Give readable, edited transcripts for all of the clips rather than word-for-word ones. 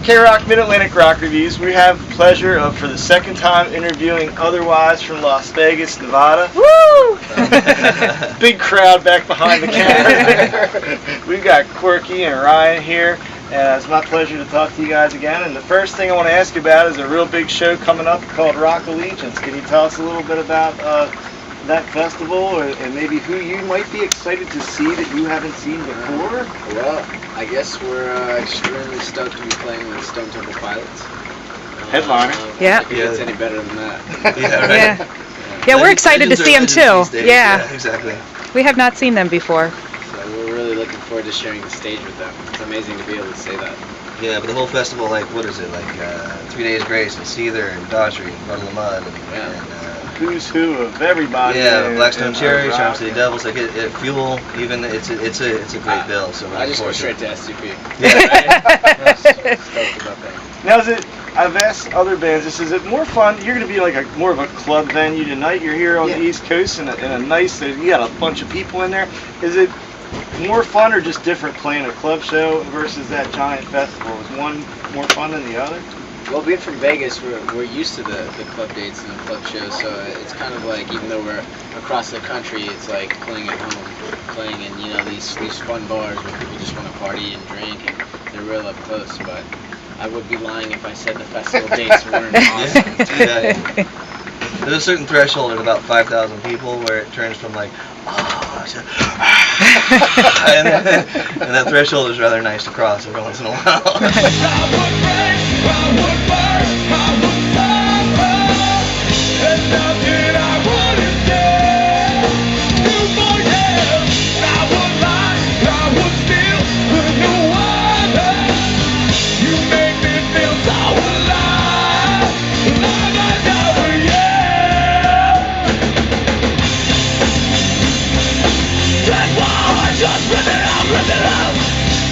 K-Rock Mid-Atlantic Rock Reviews. We have the pleasure of, for the second time, interviewing Otherwise from Las Vegas, Nevada. Woo! Big crowd back behind the camera. We've got Corky and Ryan here, and it's my pleasure to talk to you guys again. And the first thing I want to ask you about is a real big show coming up called Rock Allegiance. Can you tell us a little bit about that festival, and maybe who you might be excited to see that you haven't seen before? Well, I guess we're extremely stoked to be playing with Stone Temple Pilots. Headliner. Yeah. I think it's any better than that. Yeah, right. Yeah, we're excited to see them too. Yeah, exactly. We have not seen them before. So we're really looking forward to sharing the stage with them. It's amazing to be able to say that. Yeah, but the whole festival, like, what is it, like 3 Days Grace and Seether and Daughtry and Run of the Mud and Who's who of everybody. yeah, Blackstone Cherry, Charm City Devils, like it Fuel, even it's a great bill. So I just go straight to SCP. Yeah. Stoked about that. Now, I've asked other bands this, is it more fun? You're going to be like more of a club venue tonight. You're here on the East Coast in a nice, you got a bunch of people in there. Is it more fun or just different playing a club show versus that giant festival? Is one more fun than the other? Well, being from Vegas, we're used to the club dates and the club shows, so it's kind of like, even though we're across the country, it's like playing at home, playing in, you know, these fun bars where people just want to party and drink, and they're real up close. But I would be lying if I said the festival dates weren't awesome. Yeah. There's a certain threshold at about 5,000 people where it turns from like, and that threshold is rather nice to cross every once in a while.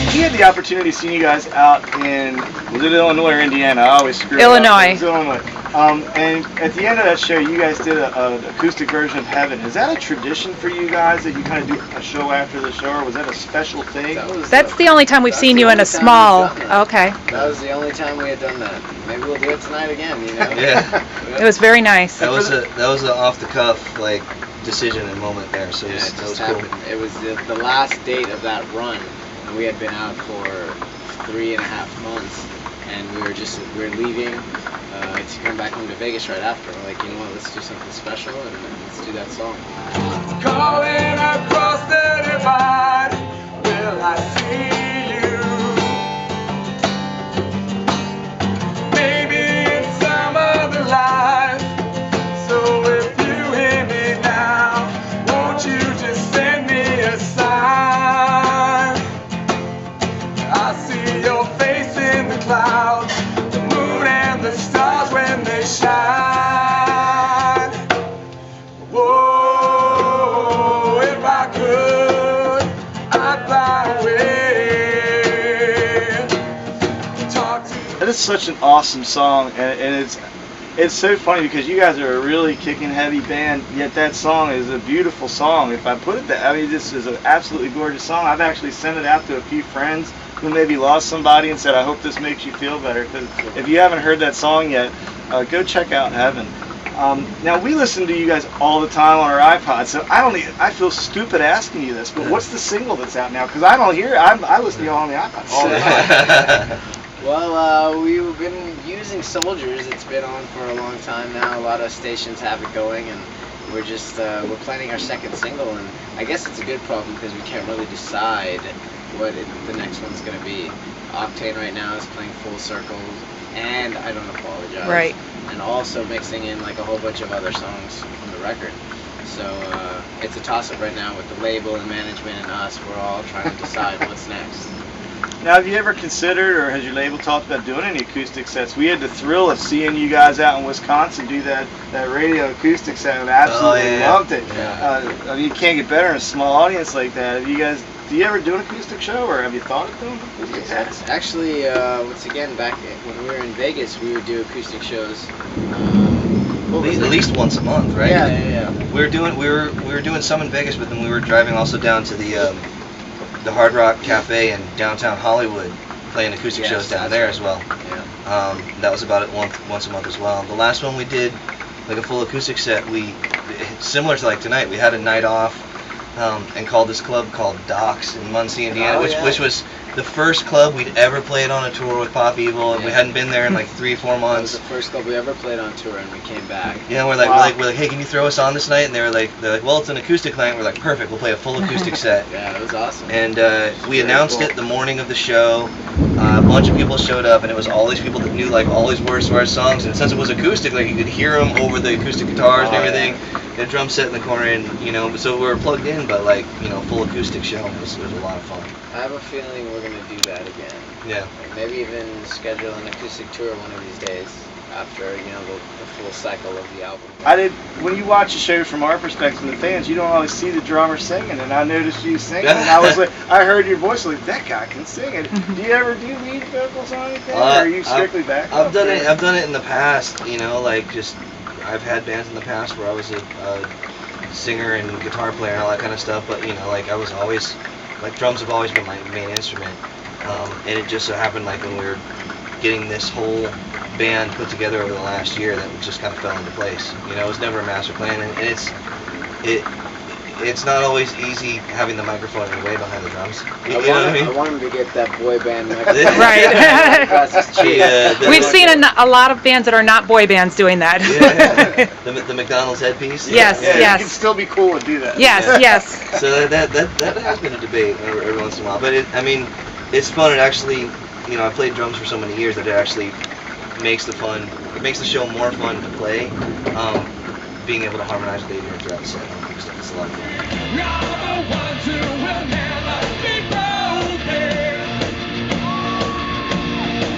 He had the opportunity to see you guys out in, was it Illinois or Indiana? I always screw Illinois. It up. It was Illinois. And at the end of that show, you guys did an acoustic version of Heaven. Is that a tradition for you guys that you kind of do a show after the show, or was that a special thing? That's the only time we've seen you in a small. Okay. That was the only time we had done that. Maybe we'll do it tonight again. You know. Yeah. It was very nice. That was a off the cuff like decision and moment there. So Yeah, that was happened. cool. It was the last date of that run, and we had been out for 3.5 months, and we were leaving to come back home to Vegas right after. We're like, you know what, let's do something special, and let's do that song. Calling across the divide, will I see you? Maybe in some other life. So if you hear me now, won't you just send me a sign? I see your face in the clouds, the moon and the stars when they shine. Whoa, if I could, I'd fly away. Talk to you. That is such an awesome song, and it's so funny because you guys are a really kicking heavy band, yet that song is a beautiful song. If I put it that, I mean, this is an absolutely gorgeous song. I've actually sent it out to a few friends who maybe lost somebody and said, I hope this makes you feel better. Because if you haven't heard that song yet, go check out Heaven. Now, we listen to you guys all the time on our iPod, so I feel stupid asking you this, but what's the single that's out now? Because I don't hear it. I listen to you all on the iPod all the time. Well, we've been using Soldiers. It's been on for a long time now. A lot of stations have it going, and we're just we're planning our second single. And I guess it's a good problem because we can't really decide what the next one's going to be. Octane right now is playing Full Circle, and I Don't Apologize. Right. And also mixing in like a whole bunch of other songs from the record. So it's a toss-up right now with the label and management and us. We're all trying to decide what's next. Now, have you ever considered, or has your label talked about doing any acoustic sets? We had the thrill of seeing you guys out in Wisconsin do that radio acoustic set, and absolutely loved it. Yeah. I mean, you can't get better in a small audience like that. Have you guys, do you ever do an acoustic show, or have you thought of doing acoustic sets? Actually, once again, back when we were in Vegas, we would do acoustic shows. At least once a month, right? Yeah. We were doing some in Vegas, but then we were driving also down to the Hard Rock Cafe in downtown Hollywood playing acoustic Yes, shows down that's there right. as well. Yeah. That was about it once a month as well. The last one we did, like a full acoustic set, similar to like tonight, we had a night off and called this club called Docks in Muncie, Indiana, which was the first club we'd ever played on a tour with Pop Evil, and we hadn't been there in like 3-4 That was months. the first club we ever played on tour, and we came back. Yeah, we're like, hey, can you throw us on this night? And they're like, well, it's an acoustic night. We're like, perfect, we'll play a full acoustic set. Yeah, it was awesome. And we announced it the morning of the show. A bunch of people showed up, and it was all these people that knew like all these words to our songs. And since it was acoustic, like you could hear them over the acoustic guitars and everything. They had a drum set in the corner, and so we were plugged in, but like full acoustic show. It was a lot of fun. I have a feeling we're gonna do that again. Yeah. Like maybe even schedule an acoustic tour one of these days after the full cycle of the album. When you watch a show from our perspective, the fans, you don't always see the drummer singing, and I noticed you singing, and I was like, I heard your voice, like that guy can sing it. Do you ever do lead vocals on anything, or are you strictly back? I've done it in the past. I've had bands in the past where I was a singer and guitar player and all that kind of stuff, but I was always, drums have always been my main instrument, and it just so happened when we were getting this whole band put together over the last year that it just kind of fell into place. It was never a master plan, and it's not always easy having the microphone in the way behind the drums. I want him to get that boy band microphone. Right. Across his cheek. Yeah, We've seen a lot of bands that are not boy bands doing that. Yeah. The McDonald's headpiece. Yes, Yeah, yes. you can still be cool and do that. Yes, Yeah. yes. So that has been a debate every once in a while, but it's fun. It actually, I played drums for so many years that it actually makes the show more fun to play. Being able to harmonize with Adrian throughout the set, it's a lot of fun. We are the ones who will never be broken.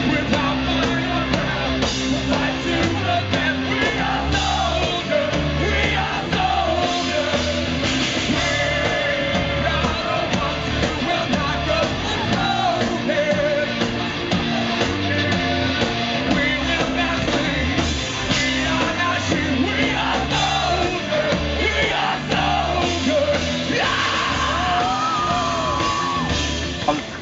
Without final breath, fight to the death. We are soldiers. We are soldiers. We are the ones who will not go broken. We will not sleep. We are not sheep. We are soldiers. We are soldiers.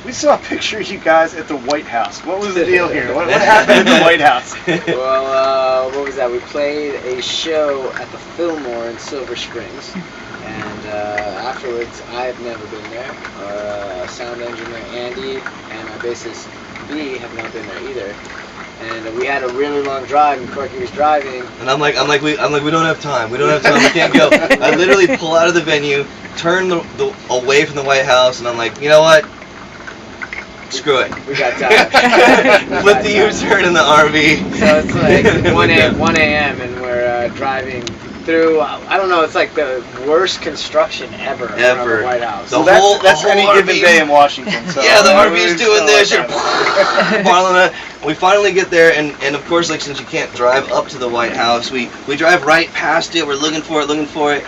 We saw a picture of you guys at the White House. What was the deal here? What happened at the White House? Well, what was that? We played a show at the Fillmore in Silver Springs, and afterwards, I have never been there. Our sound engineer Andy and our bassist B have not been there either. And we had a really long drive, and Corky was driving. And I'm like, we don't have time. We don't have time. We can't go. I literally pull out of the venue, turn away from the White House, and I'm like, you know what? Screw it. We got time. Flip the U-turn in the RV. So it's like 1 a.m. and we're driving through, I don't know, it's like the worst construction ever around the White House. The Well, that's whole any given RV. day in Washington. So Yeah, the I RV's really doing this. feel like Marlon, we finally get there, and of course, since you can't drive up to the White House, we drive right past it. We're looking for it.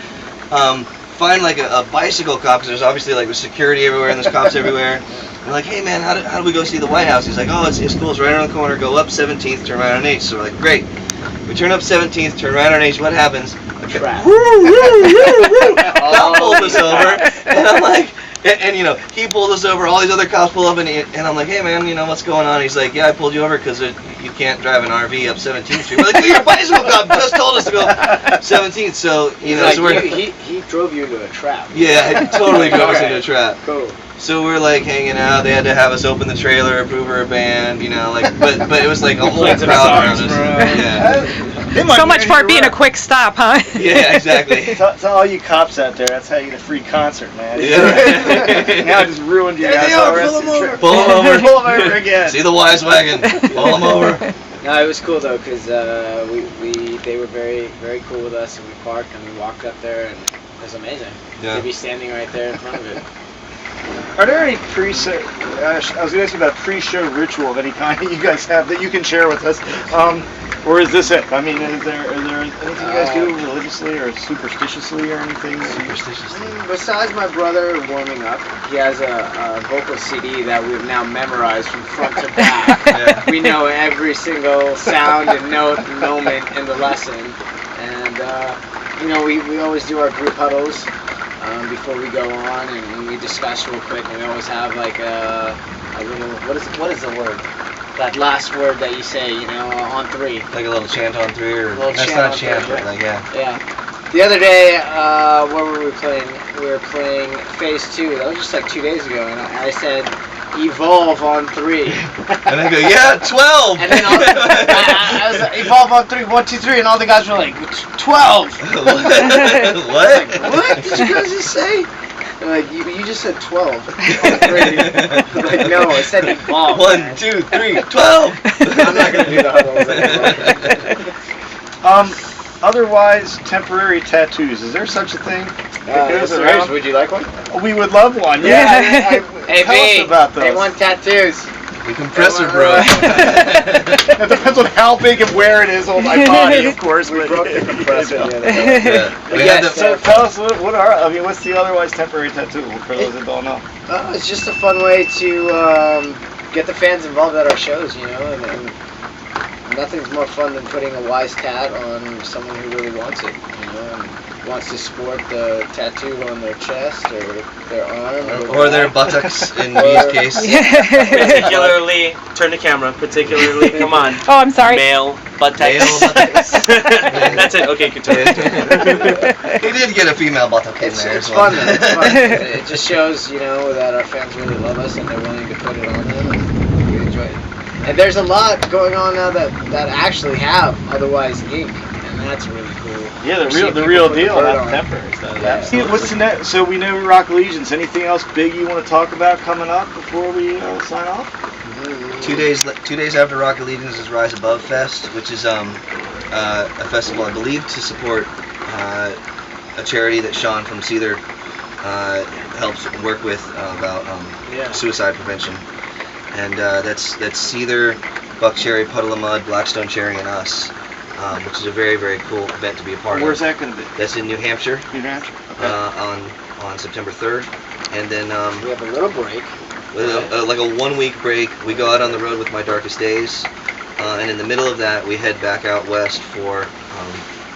Find a bicycle cop, because there's obviously there's security everywhere and there's cops everywhere. We're like, hey man, how do we go see the White House? He's like, oh, it's cool. It's right around the corner. Go up 17th, turn right on H. So we're like, great. We turn up 17th, turn right on H. What happens? Trap. Cop pulls us over, and I'm like, and he pulled us over. All these other cops pull up, and I'm like, hey man, what's going on? He's like, yeah, I pulled you over because you can't drive an RV up 17th Street. We're like, you're a bicycle cop. Just told us to go 17th. So he drove you into a trap. Yeah, he totally drove us into a trap. Cool. So we're hanging out. They had to have us open the trailer, approve our band, but it was a whole crowd around us. Yeah. So much for it being a quick stop, huh? Yeah, exactly. Tell all you cops out there, that's how you get a free concert, man. Yeah. Now I just ruined you There guys. they are, pull them over. Pull them over again. See the wise wagon. Pull them over. No, it was cool though, because they were very, very cool with us, and we parked and we walked up there, and it was amazing to be standing right there in front of it. Are there any pre-show? I was going to ask you about a pre-show ritual of any kind that you guys have that you can share with us, or is this it? I mean, is there anything you guys do religiously or superstitiously or anything? Besides my brother warming up, he has a vocal CD that we've now memorized from front to back. Yeah. We know every single sound and note and moment in the lesson, and we always do our group huddles. Before we go on, and we discuss real quick, and we always have a What is the word? That last word that you say, on 3. Like a little chant on 3, or Little that's chant not on chant, 3, but like Yeah. The other day, what were we playing? We were playing Phase 2. That was just like 2 days ago, and I said, "Evolve on 3." And I go, yeah, 12. And then I was like, "Evolve on 3, 1, 2, 3," and all the guys were like, "12." What? What did you guys just say? They're like, you just said 12 on 3. I'm like, no, I said evolve. 1, 2, 3, 12. I'm not gonna do the huddles anymore. Otherwise, temporary tattoos. Is there such a thing? Yes, there is. Would you like one? We would love one. Yeah. Hey, Tell us about those. they want tattoos. The compressor broke. It depends on how big and where it is on my body, of course. We broke the compressor the other day. Yeah. We had the, So tell us what's the otherwise temporary tattoo for those that don't know? It's just a fun way to get the fans involved at our shows, and nothing's more fun than putting a wise tat on someone who really wants it, and wants to sport the tattoo on their chest or their arm or their buttocks in B's case. Particularly, turn the camera. Particularly, come on. Oh, I'm sorry. Male buttocks. Male buttocks. That's it. Okay, continue. He did get a female buttock in there. It's as well. fun though. It's fun. It just shows, that our fans really love us and they're willing to put it on them, and we enjoy it. And there's a lot going on now that actually have otherwise ink, and that's really cool. Yeah, We're seeing the people real put the deal, bird not on. temporary stuff. Yeah. Absolutely. What's the next? So we know Rock Legions. Anything else big you want to talk about coming up before we sign off? 2 days after Rock Allegiance is Rise Above Fest, which is a festival I believe to support a charity that Sean from Seether helps work with about suicide prevention, and that's Seether, Buck Cherry, Puddle of Mud, Blackstone Cherry, and us, which is a very, very cool event to be a part Where's of. that going to be? That's in New Hampshire. New Hampshire. Okay. On September 3rd, and then We have a little break. with like a 1 week break, we go out on the road with My Darkest Days, and in the middle of that, we head back out west for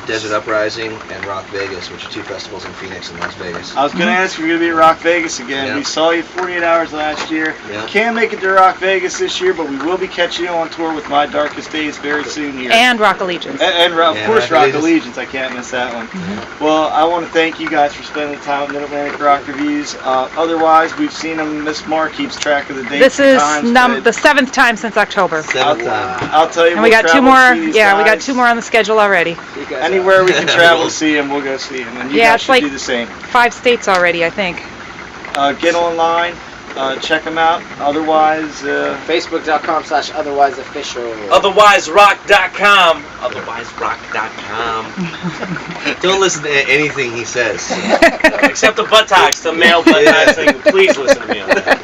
Desert Uprising and Rock Vegas, which are 2 festivals in Phoenix and Las Vegas. I was going to ask if you're going to be at Rock Vegas again. Yeah. We saw you 48 Hours last year. Yeah. Can't make it to Rock Vegas this year, but we will be catching you on tour with My Darkest Days very soon here. And Rock Allegiance. And of Yeah, course, Rock Rock Allegiance. I can't miss that one. Well, I want to thank you guys for spending the time at Mid-Atlantic Rock Reviews. Otherwise, we've seen them. Miss Marr keeps track of the dates. This is and times, the 7th time since October. 7th time. I'll tell you. And we we'll got 2 travel more. to see these Yeah, we got guys. 2 more on the schedule already. Anywhere we can travel to see them, we'll go see them. And you Yeah, guys it's should like do the same. 5 states already, I think. Get online, check them out. Otherwise, Facebook.com/otherwiseofficial. OtherwiseRock.com. OtherwiseRock.com. Don't listen to anything he says. Except the buttocks, the male buttocks thing. Please listen to me on that.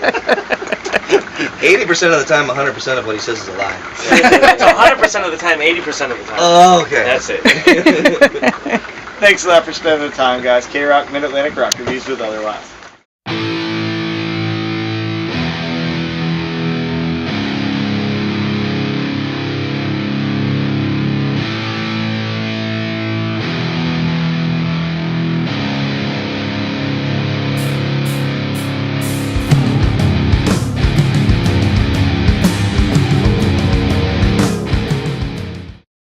80% of the time, 100% of what he says is a lie. It's 100% of the time, 80% of the time. Oh, okay. That's it. thanks a lot for spending the time, guys. K-Rock, Mid-Atlantic Rock Reviews with Otherwise.